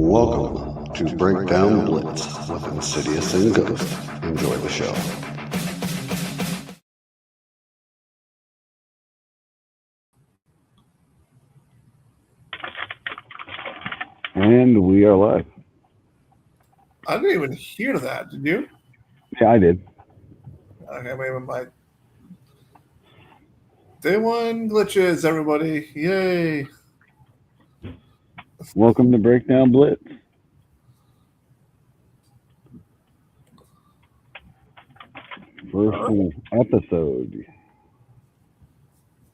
Welcome to Breakdown Blitz with Insidious and Ghost. Enjoy the show. And we are live. I didn't even hear that. Did you? Yeah, I did. Okay, maybe my day one glitches, everybody. Yay. Welcome to Breakdown Blitz.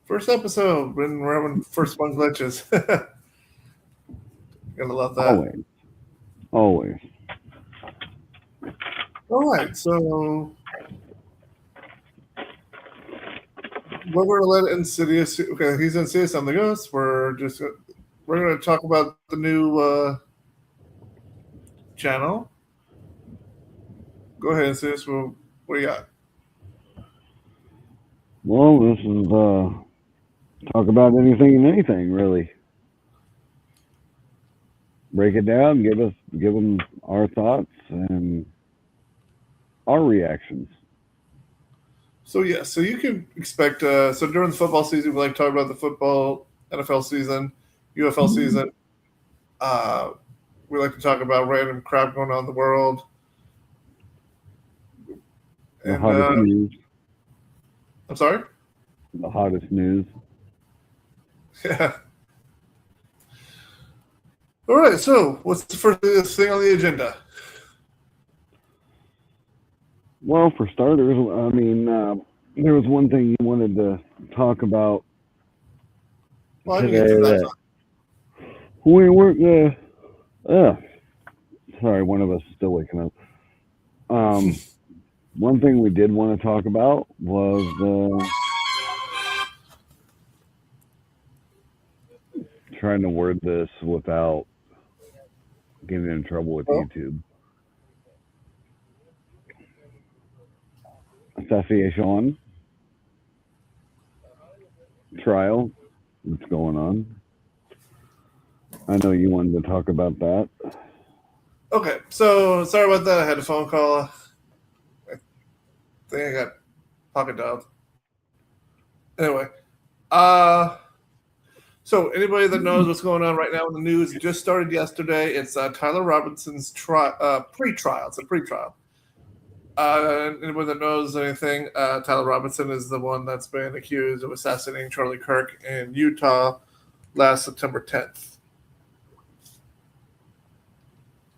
First episode when we're having first one glitches. Gonna love that. Always. All right, so we're gonna let Insidious. Okay, he's Insidious on the Ghost. We're gonna talk about the new channel. Go ahead, Insidious. What do you got? Well, this is talk about anything and anything, really. Break it down, give them our thoughts and our reactions. So you can expect. So during the football season, we like to talk about the football, NFL season, UFL season. We like to talk about random crap going on in the world. The hottest news. I'm sorry? The hottest news. Yeah. All right, so what's the first thing on the agenda? Well, for starters, I mean, there was one thing you wanted to talk about today that we weren't. Sorry, one of us is still waking up. One thing we did want to talk about was trying to word this without getting in trouble with YouTube. Assassination trial that's going on. I know you wanted to talk about that. Okay, so sorry about that. I had a phone call. I think I got pocket dialed. Anyway, so anybody that knows what's going on right now in the news, it just started yesterday. It's Tyler Robinson's pre-trial. It's a pre-trial. Anybody that knows anything, Tyler Robinson is the one that's been accused of assassinating Charlie Kirk in Utah last September 10th.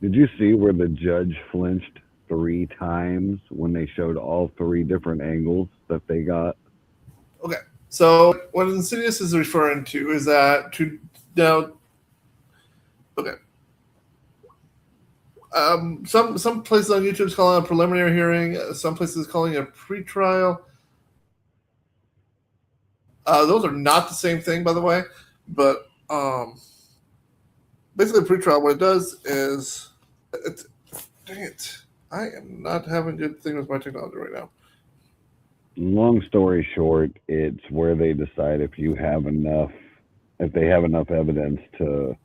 Did you see where the judge flinched 3 times when they showed all 3 different angles that they got? Okay, so what Insidious is referring to is that some places on YouTube is calling it a preliminary hearing. Some places calling it a pre-trial. Those are not the same thing, by the way. But basically, pre-trial, what it does is, dang it, I am not having a good thing with my technology right now. Long story short, it's where they decide if they have enough evidence to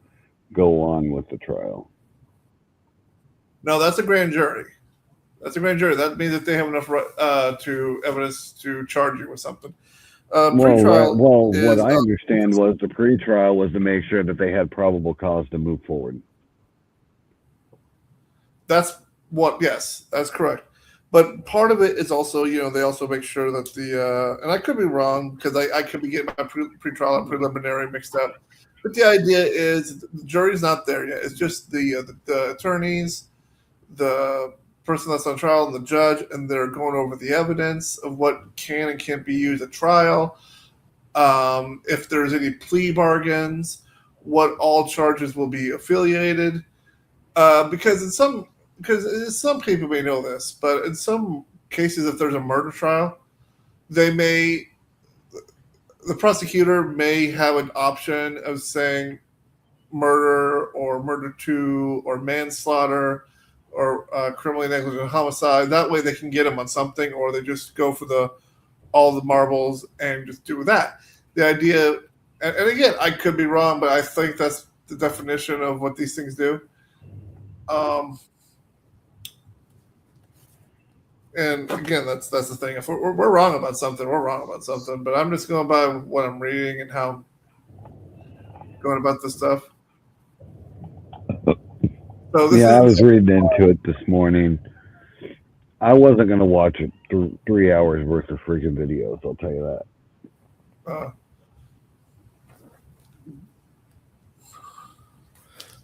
go on with the trial. No, that's a grand jury. That means that they have enough evidence to charge you with something. What I understand was the pre-trial was to make sure that they had probable cause to move forward. Yes, that's correct. But part of it is also, they also make sure that and I could be wrong because I could be getting my pre-trial and preliminary mixed up. But the idea is the jury's not there yet. It's just the attorneys, the person that's on trial, and the judge, and they're going over the evidence of what can and can't be used at trial. If there's any plea bargains, what all charges will be affiliated. Because in some people may know this, but in some cases, if there's a murder trial, the prosecutor may have an option of saying murder or murder 2 or manslaughter or criminally negligent homicide. That way they can get them on something, or they just go for all the marbles and just do that. The idea, and again, I could be wrong, but I think that's the definition of what these things do. Um, and again, that's the thing. If we're wrong about something, we're wrong about something. But I'm just going by what I'm reading and how I'm going about this stuff. So this Yeah, I is was reading into it this morning. I wasn't going to watch it 3 hours worth of freaking videos. I'll tell you that. uh,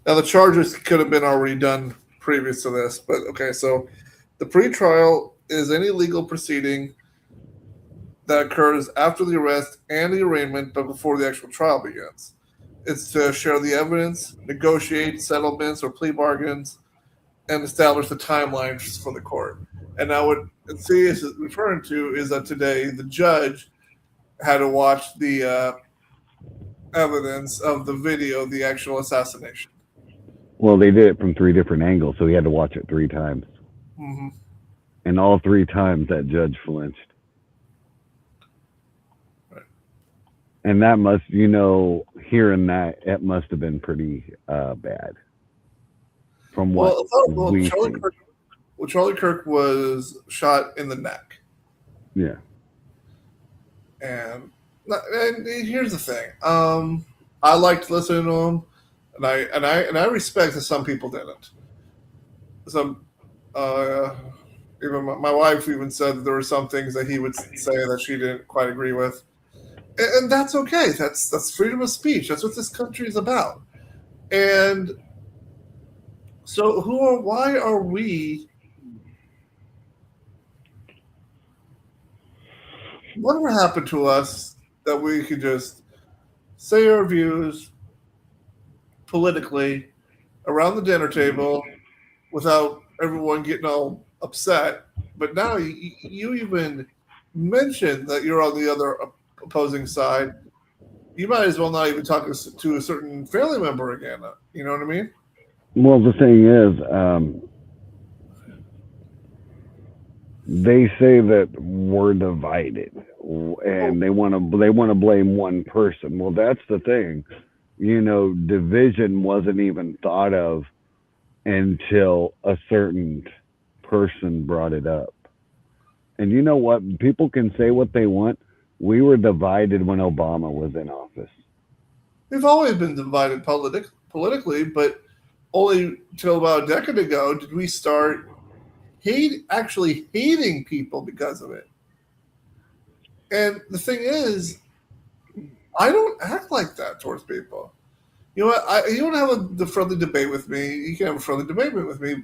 now the charges could have been already done previous to this, but okay. So the pretrial is any legal proceeding that occurs after the arrest and the arraignment, but before the actual trial begins. It's to share the evidence, negotiate settlements or plea bargains, and establish the timelines for the court. And now what C is referring to is that today the judge had to watch the evidence of the video of the actual assassination. Well, they did it from 3 different angles, so he had to watch it 3 times. Mm-hmm. And all 3 times that judge flinched. Right. And that must, hearing that, it must have been pretty bad. From what we Charlie seen. Kirk, Charlie Kirk was shot in the neck. Yeah. And here's the thing. I liked listening to him, and I respect that some people didn't. Some, even my wife even said that there were some things that he would say that she didn't quite agree with, and that's okay. That's freedom of speech. That's what this country is about. And so, why are we? Whatever happened to us that we could just say our views politically around the dinner table without everyone getting all upset? But now you even mentioned that you're on the other opposing side. You might as well not even talk to a certain family member again. You know what I mean? Well, the thing is, they say that we're divided, and they want to blame one person. Well, that's the thing. Division wasn't even thought of until a certain person brought it up. And you know what? People can say what they want. We were divided when Obama was in office. We've always been divided politically, but only till about a decade ago did we start actually hating people because of it. And the thing is, I don't act like that towards people. You know what? You want to have the friendly debate with me. You can have a friendly debate with me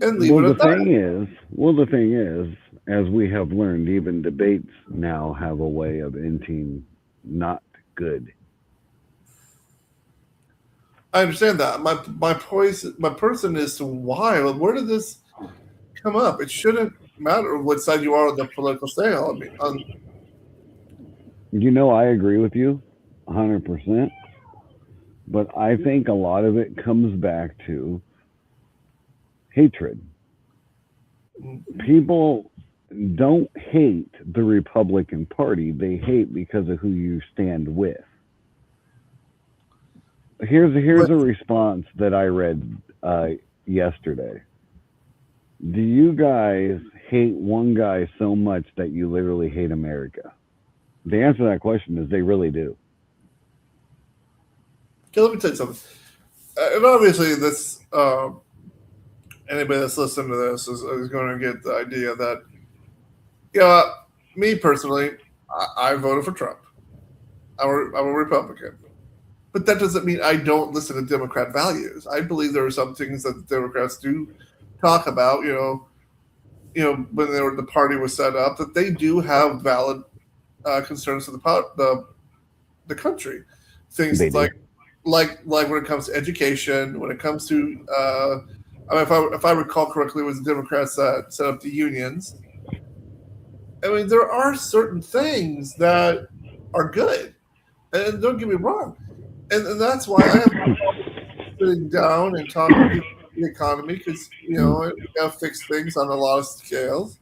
and leave Well, it the at that. thing is, as we have learned, even debates now have a way of ending not good. I understand that. My person is to why. Where did this come up? It shouldn't matter what side you are on the political scale. I mean, I agree with you 100%, but I think a lot of it comes back to hatred. People don't hate the Republican Party, they hate because of who you stand with. Here's a response that I read yesterday. Do you guys hate one guy so much that you literally hate America? The answer to that question is they really do. okay, let me tell you something. And obviously, this anybody that's listening to this is going to get the idea that, me personally, I voted for Trump. I'm a Republican. But that doesn't mean I don't listen to Democrat values. I believe there are some things that the Democrats do talk about, when the party was set up, that they do have valid concerns for the country. They Things do. like when it comes to education, when it comes to if I recall correctly, it was the Democrats that set up the unions. I mean, there are certain things that are good, and don't get me wrong, and that's why I have sitting down and talking to people about the economy because we got to fix things on a lot of scales.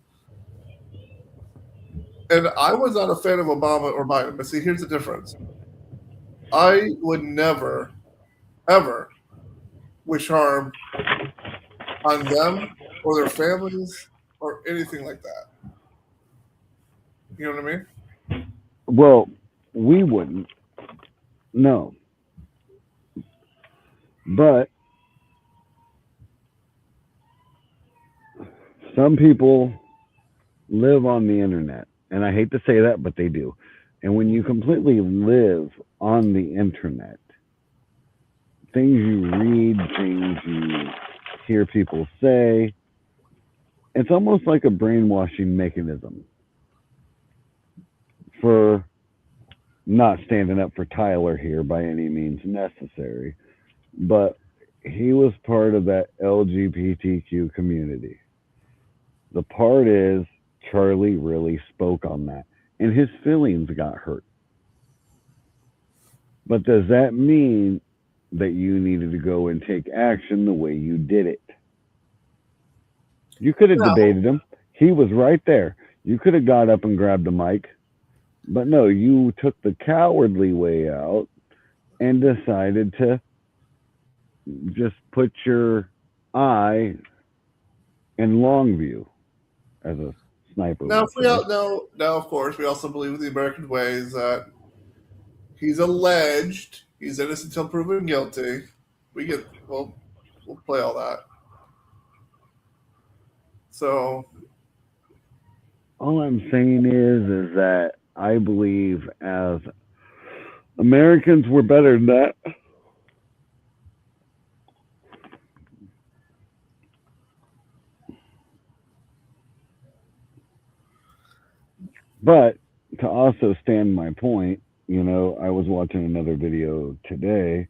And I was not a fan of Obama or Biden, but see, here's the difference. I would never, ever wish harm on them or their families or anything like that. You know what I mean? Well, we wouldn't. No. But some people live on the internet. And I hate to say that, but they do. And when you completely live on the internet, things you read, things you hear people say, it's almost like a brainwashing mechanism for not standing up for Tyler here by any means necessary, but he was part of that LGBTQ community. The part is Charlie really spoke on that and his feelings got hurt. But does that mean that you needed to go and take action the way you did it? You could have No. debated him. He was right there. You could have got up and grabbed the mic. But no, you took the cowardly way out and decided to just put your eye in long view, as a sniper Now, would if we say. all know, now of course, we also believe in the American ways that he's alleged he's innocent until proven guilty. We get we'll play all that. So All I'm saying is that I believe as Americans we're better than that. But to also stand my point, I was watching another video today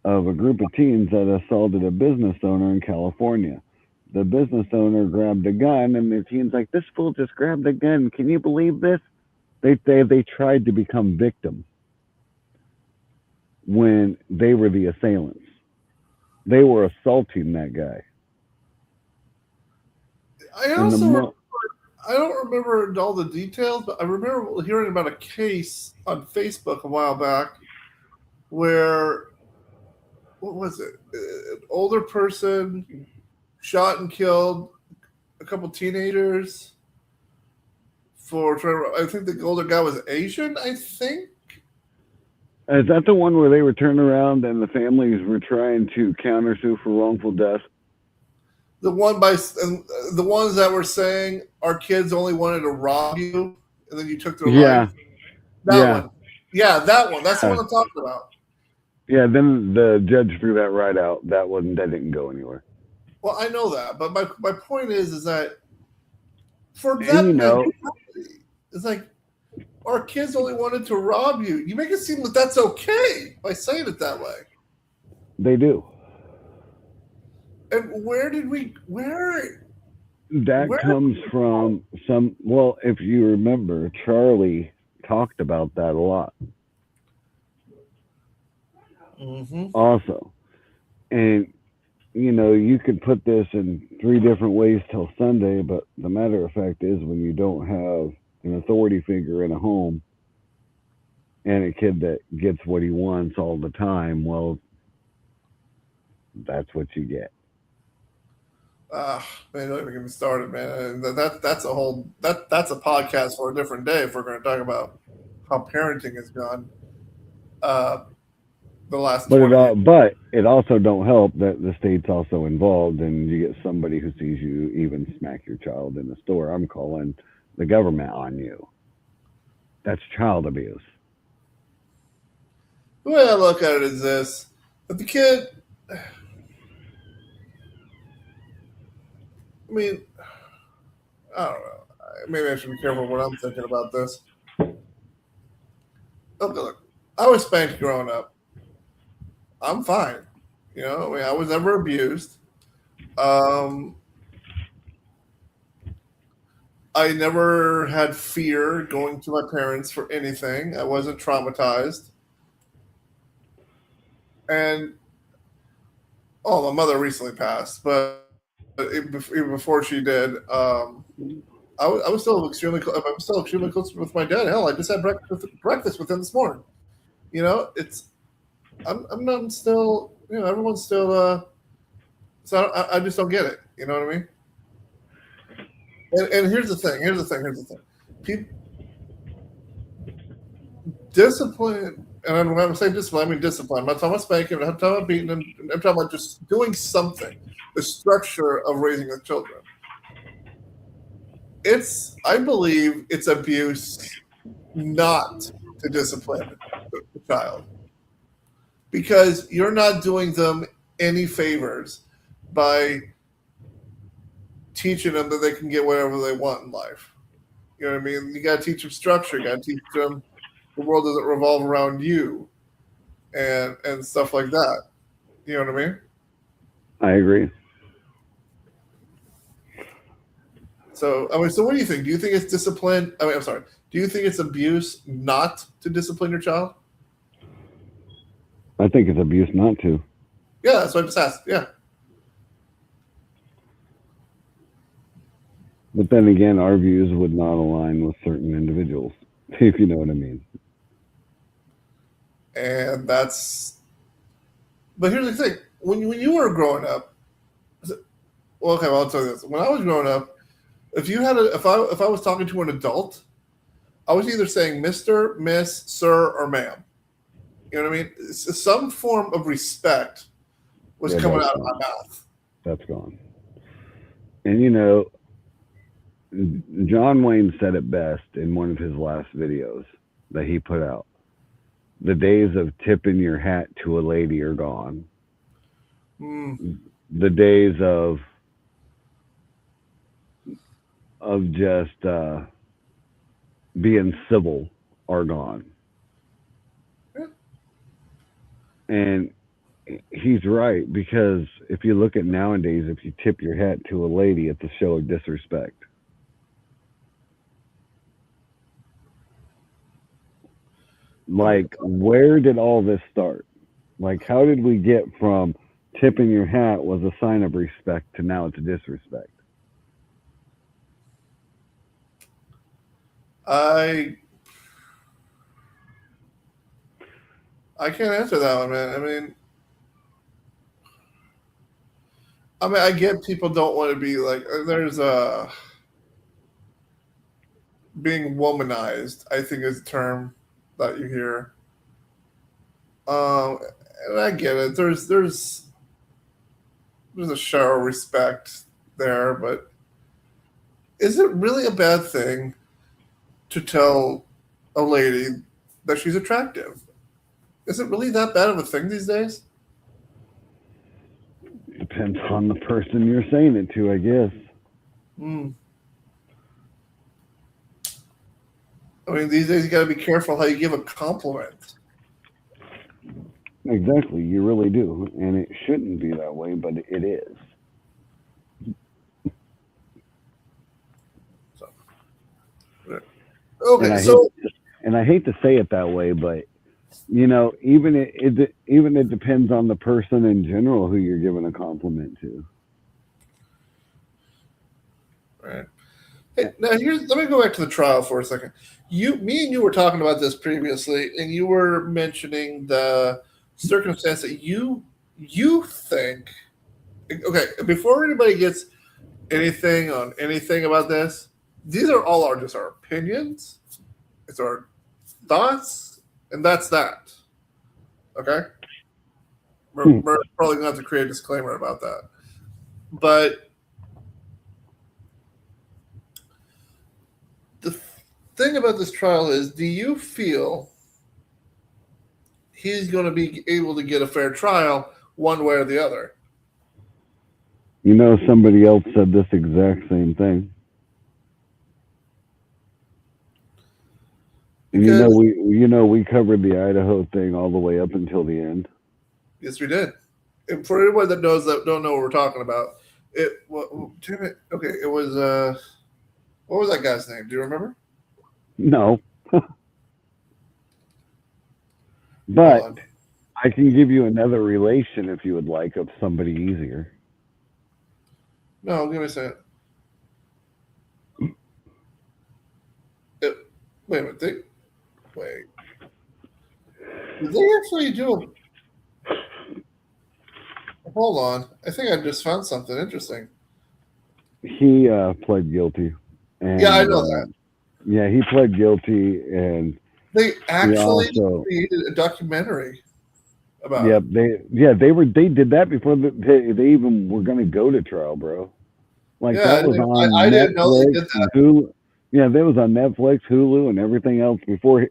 of a group of teens that assaulted a business owner in California. The business owner grabbed a gun, and the teen's like, "This fool just grabbed a gun. Can you believe this?" They tried to become victims when they were the assailants. They were assaulting that guy. I And the also mo- I don't remember all the details, but I remember hearing about a case on Facebook a while back where what was it? An older person shot and killed a couple teenagers for trying. I think the older guy was Asian. I think is that the one where they were turning around and the families were trying to countersue for wrongful death? the ones that were saying our kids only wanted to rob you and then you took their life. Yeah, That yeah, one. Yeah, that one. That's the one yeah. I'm talking about. Yeah, then the judge threw that right out. That didn't go anywhere. Well, I know that, but my point is that for And that mentality, it's like our kids only wanted to rob you. You make it seem that that's okay by saying it that way. they do. And where did we That where comes from some. Well, if you remember, Charlie talked about that a lot mm-hmm. also. And you could put this in three different ways till Sunday, but the matter of fact is, when you don't have an authority figure in a home and a kid that gets what he wants all the time, well, that's what you get. Man, don't even get me started, man. That's a whole that's a podcast for a different day if we're going to talk about how parenting has gone uh, the last But 20 years. it also don't help that the state's also involved, and you get somebody who sees you even smack your child in the store. I'm calling the government on you. That's child abuse. The way I look at it is this: if the kid, I mean, I don't know. Maybe I should be careful what I'm thinking about this. Look, I was spanked growing up. I'm fine. I mean, I was never abused. Um, I never had fear going to my parents for anything. I wasn't traumatized. And my mother recently passed, but even before she did, I was still I'm still extremely close with my dad. Hell, I just had breakfast with him this morning. It's I'm not still everyone's still So I just don't get it. You know what I mean? And here's the thing. People, discipline, and when I'm saying discipline, I mean discipline. I'm not talking about spanking. I'm not talking about beating. I'm talking about just doing something. The structure of raising the children. I believe it's abuse not to discipline the child because you're not doing them any favors by teaching them that they can get whatever they want in life. You know what I mean? You got to teach them structure. You got to teach them the world doesn't revolve around you, and stuff like that. You know what I mean? I agree. So so what do you think? Do you think it's discipline? I'm sorry. Do you think it's abuse not to discipline your child? I think it's abuse not to. Yeah, that's what I just asked. Yeah. But then again, our views would not align with certain individuals, if you know what I mean. And but here's the thing: when you were growing up, well, okay, well, I'll tell you this. When I was growing up, if I was talking to an adult, I was either saying Mister, Miss, Sir, or Ma'am. You know what I mean? Some form of respect was coming out of my mouth. That's gone. And you know, John Wayne said it best in one of his last videos that he put out. The days of tipping your hat to a lady are gone. The days of just being civil are gone. Yeah. And he's right, because if you look at nowadays, if you tip your hat to a lady, it's a show of disrespect. Like, where did all this start? Like, how did we get from tipping your hat was a sign of respect to now it's a disrespect? I can't answer that one, man. I get people don't want to be like there's being womanized, I think is a term that you hear. And I get it. There's a show of respect there, but is it really a bad thing to tell a lady that she's attractive? Is it really that bad of a thing these days? Depends on the person you're saying it to, I guess. I mean, these days you got to be careful how you give a compliment. Exactly, you really do, and it shouldn't be that way, but it is. So, okay, and I hate to say it that way, but you know, even it depends on the person in general who you're giving a compliment to. Right. Hey, now let me go back to the trial for a second. Me and you were talking about this previously, and you were mentioning the circumstance that you think. Okay, before anybody gets anything on anything about this, these are all just our opinions. It's our thoughts, and that's that. Okay? We're probably going to have to create a disclaimer about that. But the thing about this trial is, do you feel he's going to be able to get a fair trial one way or the other? You know, somebody else said this exact same thing. Because, we covered the Idaho thing all the way up until the end. Yes, we did. And for anyone that don't know what we're talking about, it was what was that guy's name? Do you remember? No. But I can give you another relation if you would like, of somebody easier. No, give me a second. Wait a minute. Wait. Did they actually do hold on. I think I just found something interesting. He pled guilty, Yeah, I and know that. yeah, he pled guilty, and They he actually also, created a documentary about yep, it. they did that before they even were going to go to trial, bro. Like Yeah, that was on I didn't know they Netflix did and that. Hulu. Yeah, that was on Netflix, Hulu, and everything else before.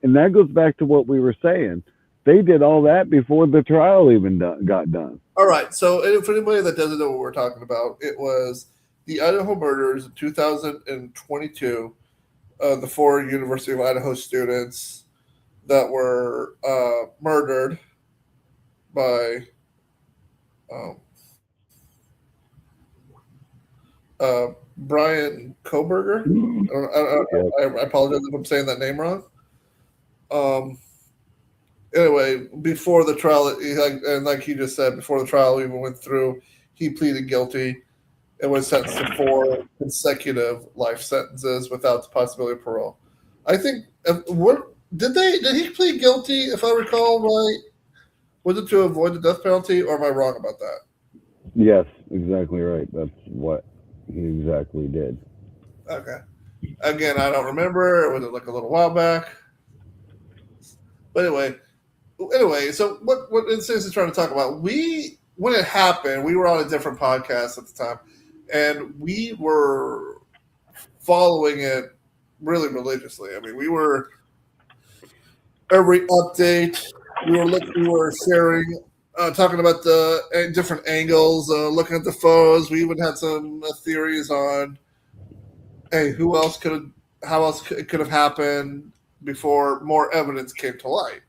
And that goes back to what we were saying. They did all that before the trial even got done. All right. So, for anybody that doesn't know what we're talking about, it was the Idaho murders in 2022. The four University of Idaho students that were murdered by um, Brian Koberger. Yep. I apologize if I'm saying that name wrong. Um, anyway, before the trial, like he just said, before the trial even went through, he pleaded guilty and was sentenced to 4 consecutive life sentences without the possibility of parole. I think what did he plead guilty? If I recall right, was it to avoid the death penalty, or am I wrong about that? Yes, exactly right. That's what he exactly did. Okay. Again, I don't remember. It was like a little while back. But anyway, so what instance is trying to talk about? We when it happened, we were on a different podcast at the time, and we were following it really religiously. I mean, we were every update. We were sharing, talking about the different angles, looking at the photos. We even had some theories on, hey, who else could, how else it could have happened before more evidence came to light.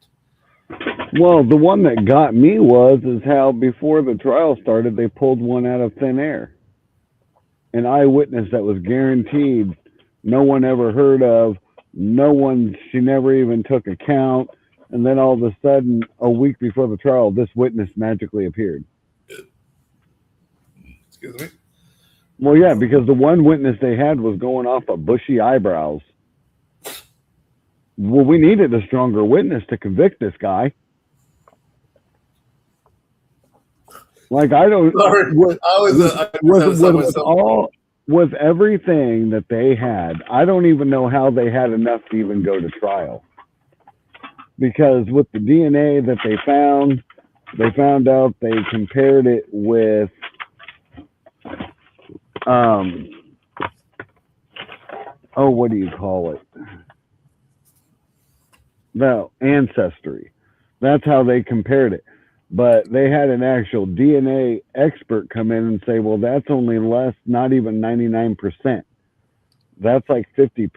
Well, the one that got me was is how before the trial started, they pulled one out of thin air, an eyewitness that was guaranteed no one ever heard of, no one, she never even took account, and then all of a sudden, a week before the trial, this witness magically appeared. Excuse me. Well, yeah, because the one witness they had was going off of bushy eyebrows. Well, we needed a stronger witness to convict this guy. Like I don't Sorry, I just had to stop with myself. all with everything that they had. I don't even know how they had enough to even go to trial. Because with the DNA that they found out they compared it with um oh, what do you call it? No, ancestry. That's how they compared it. But they had an actual DNA expert come in and say, well, that's only less, not even 99%. That's like 50%.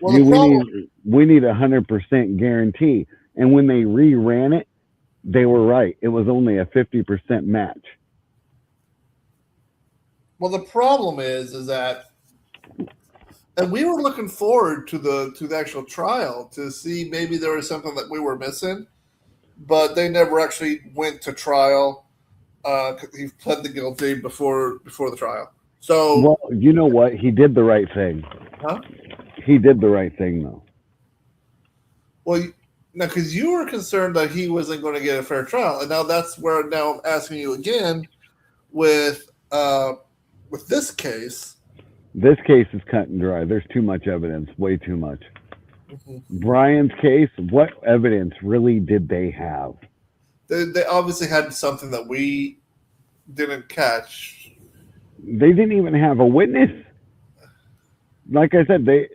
Well, the problem, We need 100% guarantee. And when they reran it, they were right. It was only a 50% match. well, the problem is that, and we were looking forward to the actual trial to see maybe there was something that we were missing, but they never actually went to trial. He pled the guilty before the trial. So, Well, you know what? He did the right thing. huh? He did the right thing, though. Well, now because you were concerned that he wasn't going to get a fair trial, and now that's where now I'm asking you again with this case. This case is cut and dry. There's too much evidence, way too much. Mm-hmm. Brian's case, what evidence really did they have? They obviously had something that we didn't catch. They didn't even have a witness. Like I said, they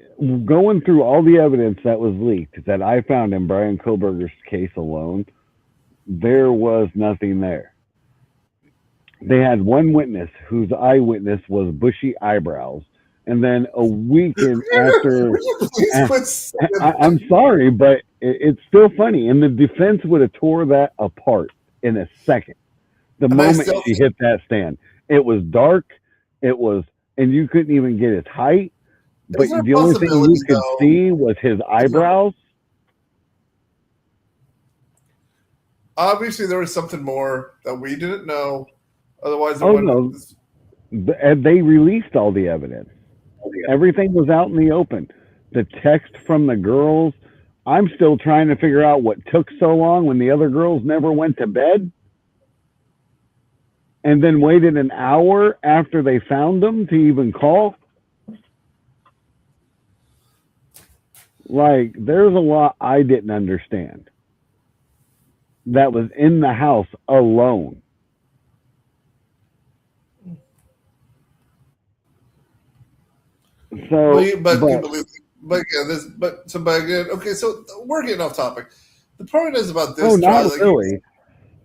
going through all the evidence that was leaked that I found in Brian Koberger's case alone, there was nothing there. They had one witness whose eyewitness was bushy eyebrows, and then a weekend after, I'm sorry, but it's still funny. And the defense would have tore that apart in a second. The moment she hit that stand, it was dark. It was, and you couldn't even get his height. But the only thing you could see was his eyebrows. Obviously, there was something more that we didn't know. Otherwise, no, they released all the evidence. Everything was out in the open. The text from the girls. I'm still trying to figure out what took so long when the other girls never went to bed. and then waited an hour after they found him to even call. Like, there's a lot I didn't understand that was in the house alone. But So, you, but you but believe, but yeah, this, but again, okay. So we're getting off topic. The point is about oh, this trial. not Like, really,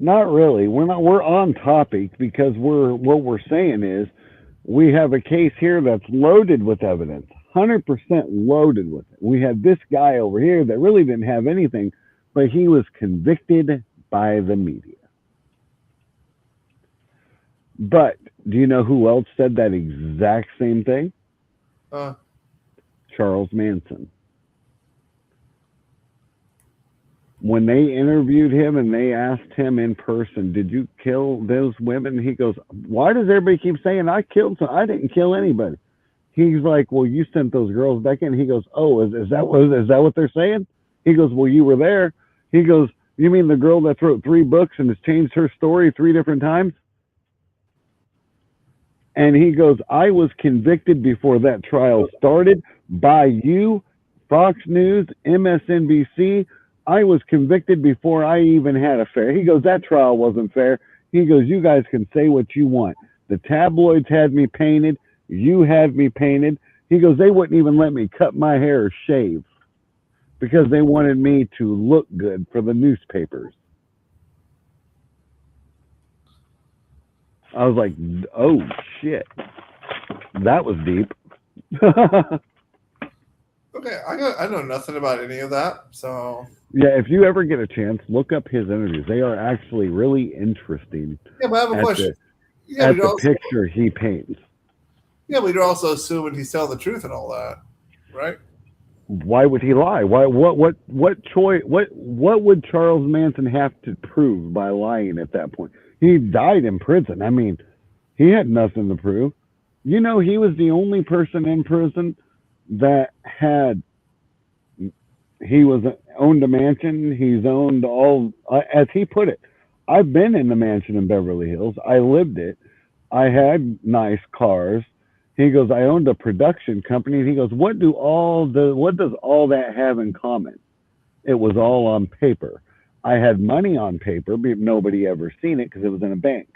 not really. We're not. We're on topic because what we're saying is we have a case here that's loaded with evidence, 100% loaded with it. We had this guy over here that really didn't have anything, but he was convicted by the media. But do you know who else said that exact same thing? uh, Charles Manson. When they interviewed him and they asked him in person, "Did you kill those women?" He goes, "Why does everybody keep saying I killed some? I didn't kill anybody." He's like, "Well, you sent those girls back in." He goes, "Oh, is that what they're saying?" He goes, "Well, you were there." He goes, "You mean the girl that wrote 3 books and has changed her story 3 different times?" And he goes, "I was convicted before that trial started by you, Fox News, MSNBC. I was convicted before I even had a fair." He goes, "That trial wasn't fair." He goes, "You guys can say what you want. The tabloids had me painted. You had me painted." He goes, "They wouldn't even let me cut my hair or shave because they wanted me to look good for the newspapers." I was like, "Oh, shit. That was deep." okay, I know nothing about any of that. So Yeah, if you ever get a chance, look up his interviews. They are actually really interesting yeah, but I have a at question. the Yeah, but at you're the also picture he paints. yeah, but you're also assuming he's telling the truth and all that, right? Why would he lie? Why what choice what would Charles Manson have to prove by lying at that point? He died in prison. I mean, he had nothing to prove. You know, he was the only person in prison that had he was owned a mansion. He's owned all, as he put it. I've been in the mansion in Beverly Hills. I lived it. I had nice cars. He goes, I owned a production company. And he goes, what does all that have in common? It was all on paper. I had money on paper, but nobody ever seen it because it was in a bank.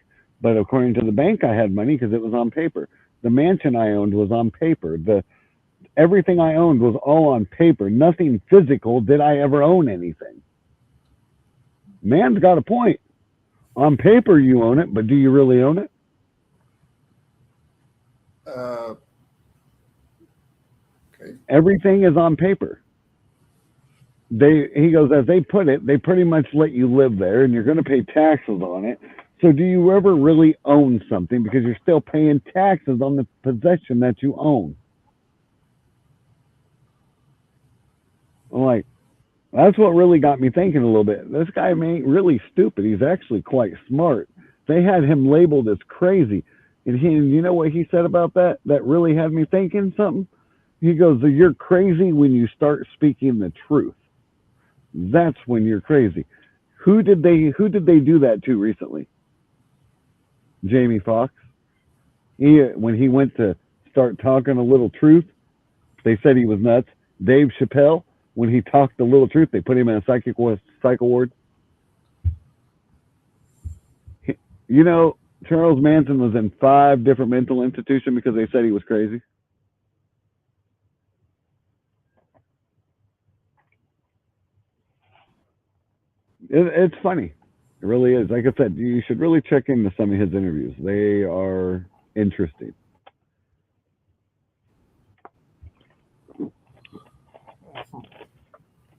But according to the bank, I had money because it was on paper. The mansion I owned was on paper. The Everything I owned was all on paper. Nothing physical did I ever own anything. Man's got a point. On paper, you own it, but do you really own it? Uh, okay. Everything is on paper. He goes, as they put it, they pretty much let you live there, and you're going to pay taxes on it. So, do you ever really own something because you're still paying taxes on the possession that you own? I'm like, that's what really got me thinking a little bit. This guy ain't really stupid. He's actually quite smart. They had him labeled as crazy. And you know what he said about that? That really had me thinking something. He goes, "You're crazy when you start speaking the truth. That's when you're crazy." Who did they do that to recently? Jamie Foxx. When he went to start talking a little truth, they said he was nuts. Dave Chappelle, when he talked a little truth, they put him in a psycho ward. You know, Charles Manson was in 5 different mental institutions because they said he was crazy. It's funny. It really is. Like I said, you should really check into some of his interviews. They are interesting.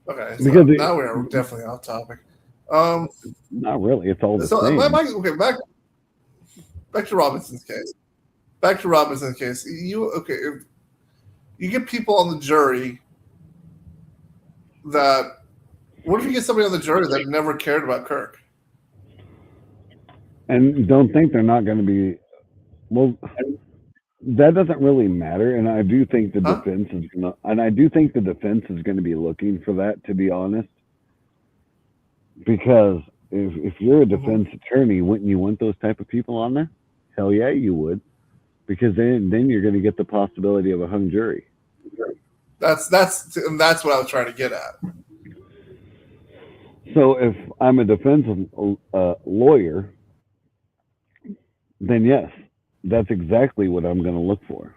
Okay, Because so now we're definitely off topic. Um, not really. It's all the so same. okay, back to Robinson's case. Back to Robinson's case. You okay? If you get people on the jury that, what if you get somebody on the jury that never cared about Kirk? And don't think they're not going to be. Well, that doesn't really matter. And I do think the Huh? defense is going to. And I do think the defense is going to be looking for that. To be honest, because if you're a defense attorney, wouldn't you want those type of people on there? Hell yeah, you would, because then you're going to get the possibility of a hung jury. That's what I was trying to get at. So if I'm a defense lawyer, then yes, that's exactly what I'm going to look for.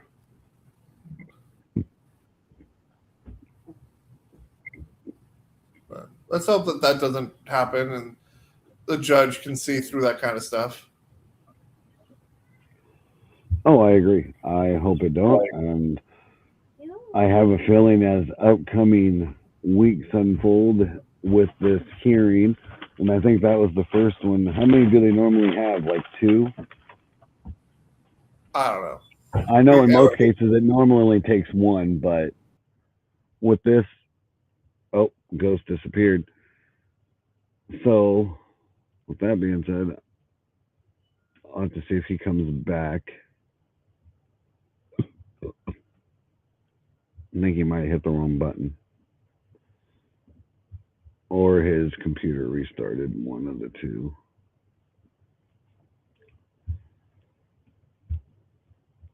But let's hope that doesn't happen and the judge can see through that kind of stuff. Oh, I agree. I hope it don't. And I have a feeling as upcoming weeks unfold with this hearing, and I think that was the first one. How many do they normally have? Like 2? I don't know. I know in most cases it normally only takes 1, but with this, oh, Ghost disappeared. So, with that being said, I'll have to see if he comes back. I think he might hit the wrong button. Or his computer restarted, one of the two.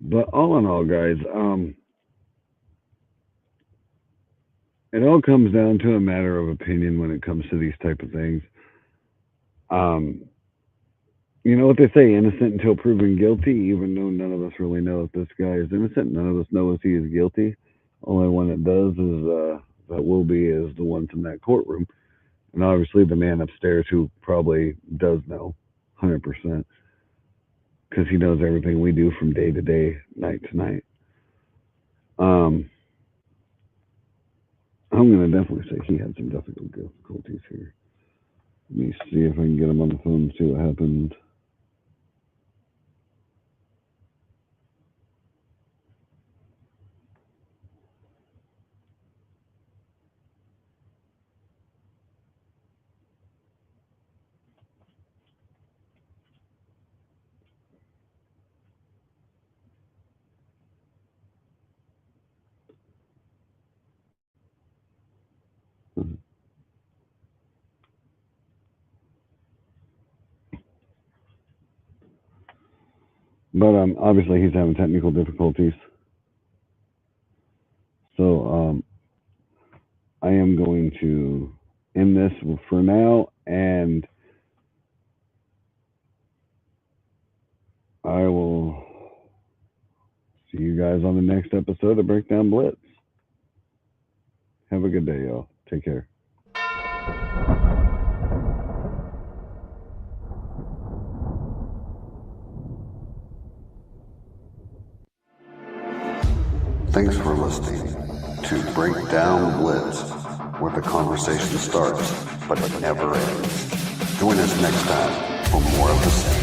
But all in all, guys, it all comes down to a matter of opinion when it comes to these type of things. You know what they say, innocent until proven guilty, even though none of us really know if this guy is innocent. None of us know if he is guilty. Only one that does is that will be is the ones in that courtroom. And obviously the man upstairs who probably does know 100%, because he knows everything we do from day to day, night to night. I'm going to definitely say he had some difficulties here. Let me see if I can get him on the phone and see what happened. But obviously he's having technical difficulties. So I am going to end this for now, and I will see you guys on the next episode of Breakdown Blitz. Have a good day, y'all. Take care. Thanks for listening to Breakdown Blitz, where the conversation starts, but it never ends. Join us next time for more of the same.